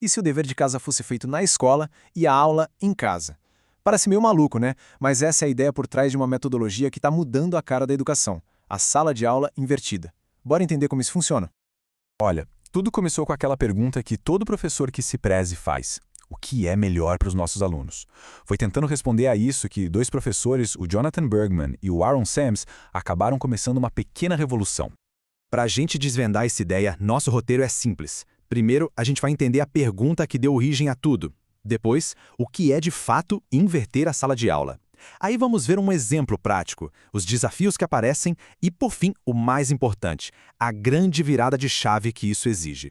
E se o dever de casa fosse feito na escola e a aula em casa? Parece meio maluco, né? Mas essa é a ideia por trás de uma metodologia que está mudando a cara da educação, a sala de aula invertida. Bora entender como isso funciona? Olha, tudo começou com aquela pergunta que todo professor que se preze faz. O que é melhor para os nossos alunos? Foi tentando responder a isso que dois professores, o Jonathan Bergman e o Aaron Sams, acabaram começando uma pequena revolução. Para a gente desvendar essa ideia, nosso roteiro é simples. Primeiro, a gente vai entender a pergunta que deu origem a tudo. Depois, o que é de fato inverter a sala de aula. Aí vamos ver um exemplo prático, os desafios que aparecem e, por fim, o mais importante, a grande virada de chave que isso exige.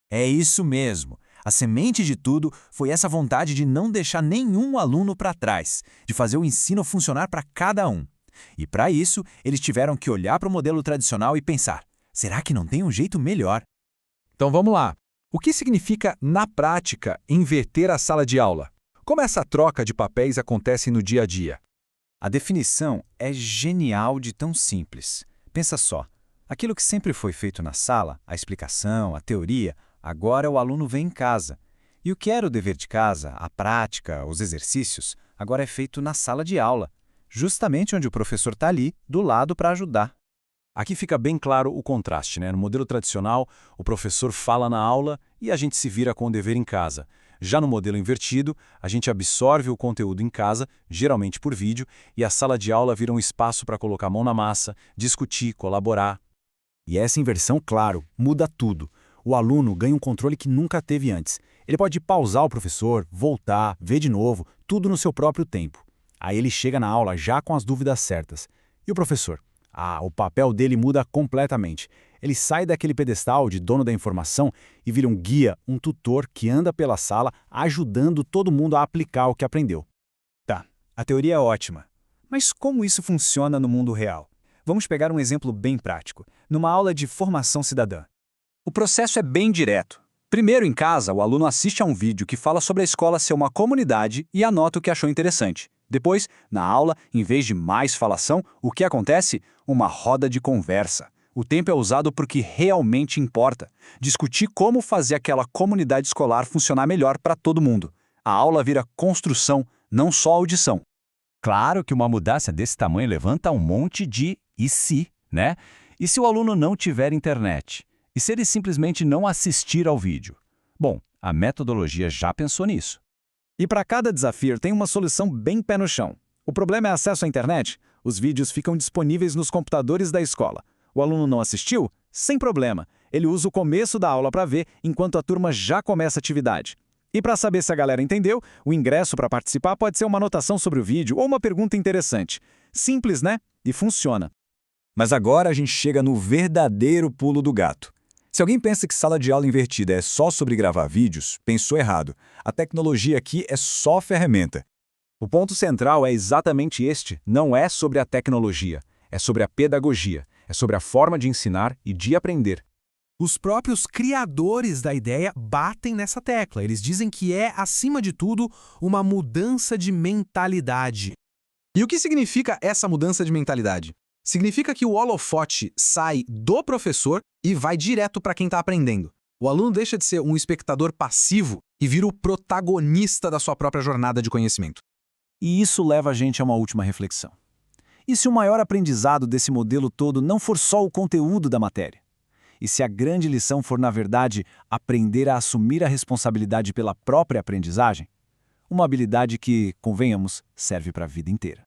É isso mesmo. A semente de tudo foi essa vontade de não deixar nenhum aluno para trás, de fazer o ensino funcionar para cada um. E para isso, eles tiveram que olhar para o modelo tradicional e pensar: será que não tem um jeito melhor? Então vamos lá. O que significa, na prática, inverter a sala de aula? Como essa troca de papéis acontece no dia a dia? A definição é genial de tão simples. Pensa só, aquilo que sempre foi feito na sala, a explicação, a teoria, agora o aluno vê em casa. E o que era o dever de casa, a prática, os exercícios, agora é feito na sala de aula, justamente onde o professor está ali, do lado para ajudar. Aqui fica bem claro o contraste, né? No modelo tradicional, o professor fala na aula e a gente se vira com o dever em casa. Já no modelo invertido, a gente absorve o conteúdo em casa, geralmente por vídeo, e a sala de aula vira um espaço para colocar a mão na massa, discutir, colaborar. E essa inversão, claro, muda tudo. O aluno ganha um controle que nunca teve antes. Ele pode pausar o professor, voltar, ver de novo, tudo no seu próprio tempo. Aí ele chega na aula já com as dúvidas certas. E o professor? O papel dele muda completamente. Ele sai daquele pedestal de dono da informação e vira um guia, um tutor que anda pela sala ajudando todo mundo a aplicar o que aprendeu. Tá, a teoria é ótima. Mas como isso funciona no mundo real? Vamos pegar um exemplo bem prático, numa aula de formação cidadã. O processo é bem direto. Primeiro, em casa, o aluno assiste a um vídeo que fala sobre a escola ser uma comunidade e anota o que achou interessante. Depois, na aula, em vez de mais falação, o que acontece? Uma roda de conversa. O tempo é usado para o que realmente importa. Discutir como fazer aquela comunidade escolar funcionar melhor para todo mundo. A aula vira construção, não só audição. Claro que uma mudança desse tamanho levanta um monte de "e se", né? E se o aluno não tiver internet? E se ele simplesmente não assistir ao vídeo? Bom, a metodologia já pensou nisso. E para cada desafio tem uma solução bem pé no chão. O problema é acesso à internet. Os vídeos ficam disponíveis nos computadores da escola. O aluno não assistiu? Sem problema. Ele usa o começo da aula para ver, enquanto a turma já começa a atividade. E para saber se a galera entendeu, o ingresso para participar pode ser uma anotação sobre o vídeo ou uma pergunta interessante. Simples, né? E funciona. Mas agora a gente chega no verdadeiro pulo do gato. Se alguém pensa que sala de aula invertida é só sobre gravar vídeos, pensou errado. A tecnologia aqui é só ferramenta. O ponto central é exatamente este, não é sobre a tecnologia, é sobre a pedagogia, é sobre a forma de ensinar e de aprender. Os próprios criadores da ideia batem nessa tecla. Eles dizem que é, acima de tudo, uma mudança de mentalidade. E o que significa essa mudança de mentalidade? Significa que o holofote sai do professor e vai direto para quem está aprendendo. O aluno deixa de ser um espectador passivo e vira o protagonista da sua própria jornada de conhecimento. E isso leva a gente a uma última reflexão. E se o maior aprendizado desse modelo todo não for só o conteúdo da matéria? E se a grande lição for, na verdade, aprender a assumir a responsabilidade pela própria aprendizagem? Uma habilidade que, convenhamos, serve para a vida inteira.